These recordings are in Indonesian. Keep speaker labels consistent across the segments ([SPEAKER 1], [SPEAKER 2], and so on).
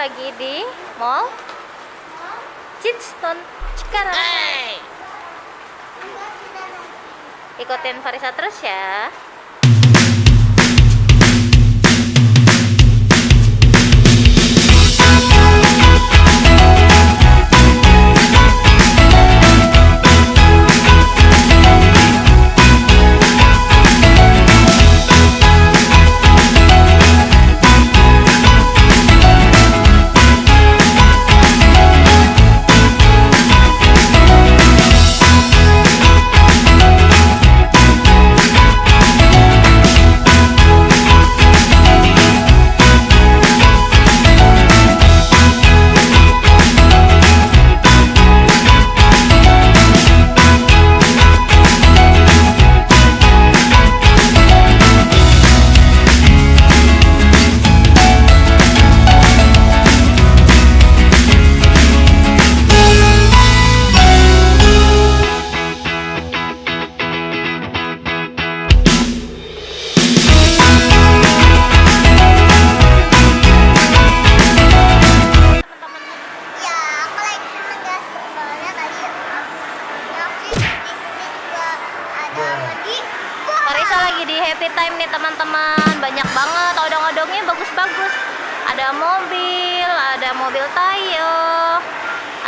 [SPEAKER 1] lagi di Mall Cinston Cikarang. Ikutin Farisa terus ya. Farisa lagi di happy time nih teman-teman. Banyak banget odong-odongnya, bagus-bagus. Ada mobil Tayo,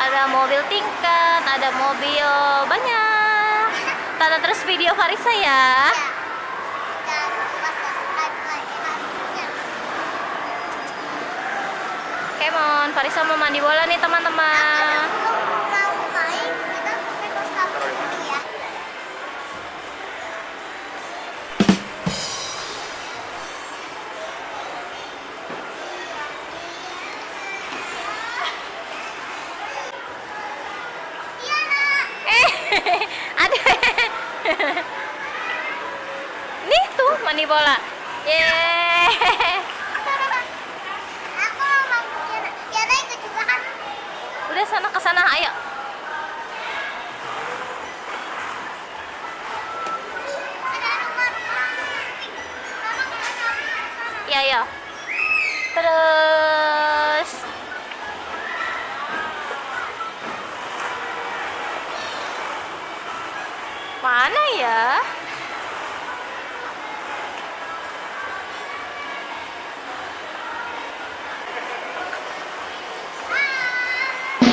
[SPEAKER 1] ada mobil tingkat, ada mobil banyak. Tonton terus video Farisa ya. Come on, Farisa mau mandi bola nih teman-teman. Ada. Nih tuh mandi bola. Yeay. Udah sana ke sana, ayo. Iya, ya. Terus mana ya?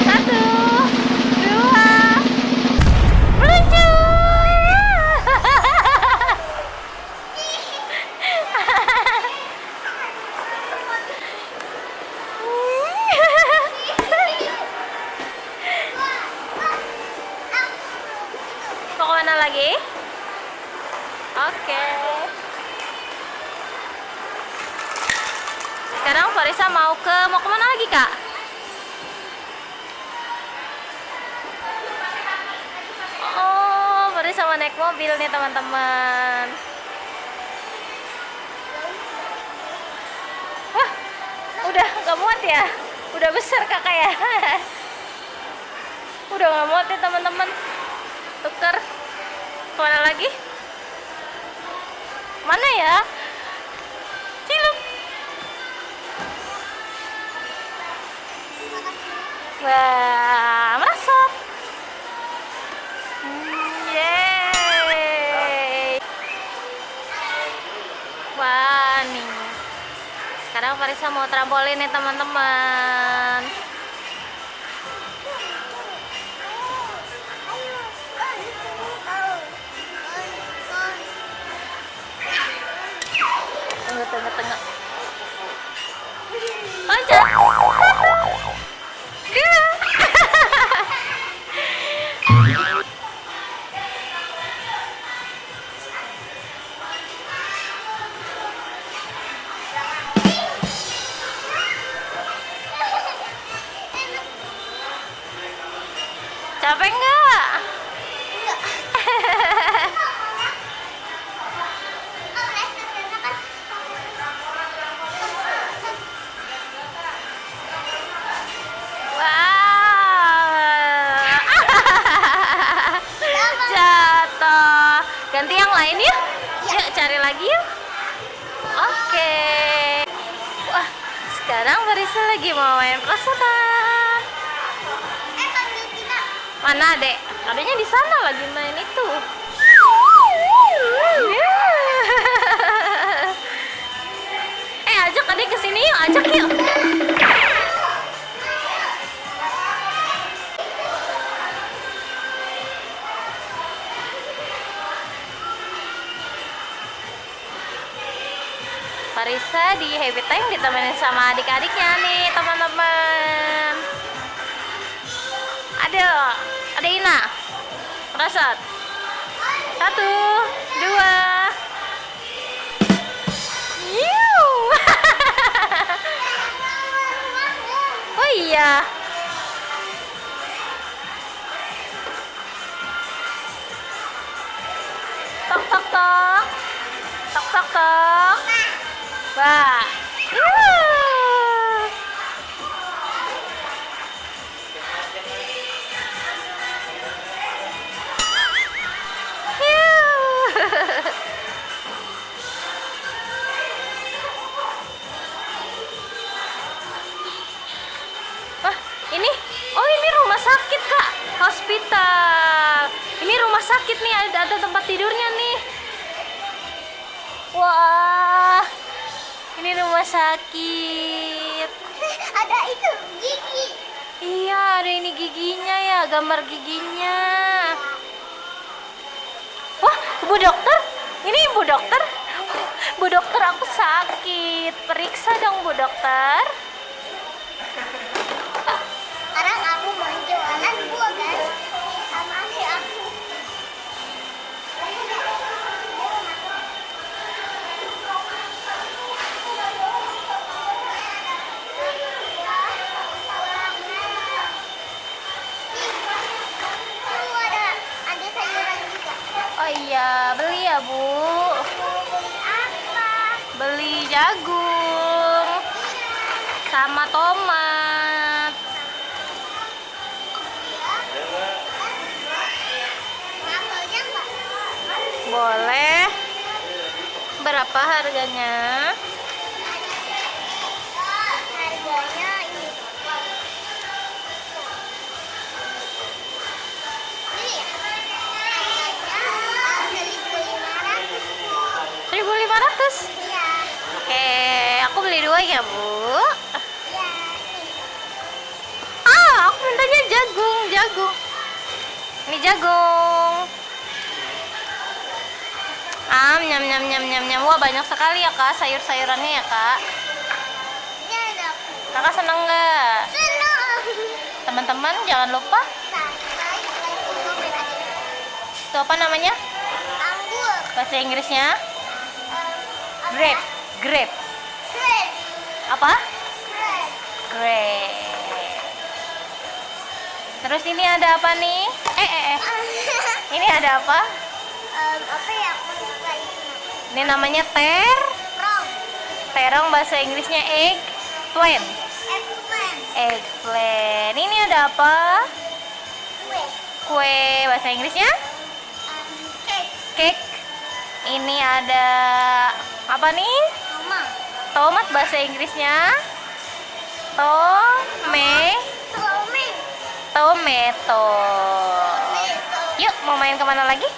[SPEAKER 1] Satu, dua, meluncur. Mau kemana lagi? Oke. Sekarang Farisa mau kemana lagi, Kak? Oh, Farisa mau naik mobil nih teman-teman. Wah, udah nggak muat ya? Udah besar kakak ya? Udah nggak muat ya teman-teman. Tuker. Kemana lagi? Mana ya? Ciluk. Wah, merasuk. Yeay. Wah, nih. Sekarang Farisa mau trampolin nih teman-teman. Tengah-tengah. Loncat. Dua. Capek nggak? Ganti yang lain ya? Yuk cari lagi yuk. Oke. Wah, Sekarang Marisa lagi mau main perasaran. Mana adek? Adeknya di sana lagi main itu. Ajak adek ke sini yuk, ajak yuk. Marisa di Happy Time ditemenin sama adik-adiknya nih, teman-teman. Ada Ina. Merasat. 1, 2. Yuh. Oh iya. Tok tok tok. Tok tok tok. Wah. Ini rumah sakit, Kak. Hospital. Ini rumah sakit nih, ada tempat tidurnya nih. Wah. Ini rumah sakit.
[SPEAKER 2] Ada itu gigi.
[SPEAKER 1] Iya, ada ini giginya ya, gambar giginya. Wah, Bu Dokter. Ini Bu Dokter. Bu Dokter, aku sakit. Periksa dong, Bu Dokter.
[SPEAKER 2] Sekarang aku mau jualan buah, guys. Sama adik aku. Ada sayuran juga.
[SPEAKER 1] Oh iya, beli ya, Bu.
[SPEAKER 2] Beli apa?
[SPEAKER 1] Beli jagung sama tomat.
[SPEAKER 2] Apelnya enggak?
[SPEAKER 1] Boleh. Berapa harganya?
[SPEAKER 2] Harganya ini. Ini ya? Harganya 1.500.
[SPEAKER 1] 1.500.
[SPEAKER 2] Iya.
[SPEAKER 1] Oke, aku beli 2 ya, Bu.
[SPEAKER 2] Iya.
[SPEAKER 1] Aku mintanya jagung. Ini jagung. Nyam nyam nyam nyam nyam. Wah, banyak sekali ya, Kak, sayur-sayurannya ya, Kak.
[SPEAKER 2] Ini ada
[SPEAKER 1] Kakak seneng nggak?
[SPEAKER 2] senang.
[SPEAKER 1] Teman-teman, jangan lupa.
[SPEAKER 2] Sampai komen aja.
[SPEAKER 1] Itu apa namanya?
[SPEAKER 2] Anggur.
[SPEAKER 1] Bahasa Inggrisnya?
[SPEAKER 2] Apa?
[SPEAKER 1] Grape.
[SPEAKER 2] Grape.
[SPEAKER 1] Apa?
[SPEAKER 2] Grape.
[SPEAKER 1] Grape. Terus ini ada apa nih? Ini ada apa?
[SPEAKER 2] Apa ya? Aku lupa itu.
[SPEAKER 1] Ini namanya
[SPEAKER 2] Rom.
[SPEAKER 1] terong, bahasa Inggrisnya eggplant.
[SPEAKER 2] Eggplant.
[SPEAKER 1] Eggplant. Ini ada apa?
[SPEAKER 2] Kue.
[SPEAKER 1] Kue, bahasa Inggrisnya
[SPEAKER 2] Cake.
[SPEAKER 1] cake. Ini ada apa nih?
[SPEAKER 2] Mama.
[SPEAKER 1] Tomat, bahasa Inggrisnya tomato.
[SPEAKER 2] Tommy.
[SPEAKER 1] Tomato.
[SPEAKER 2] Tomato.
[SPEAKER 1] Yuk, mau main kemana lagi?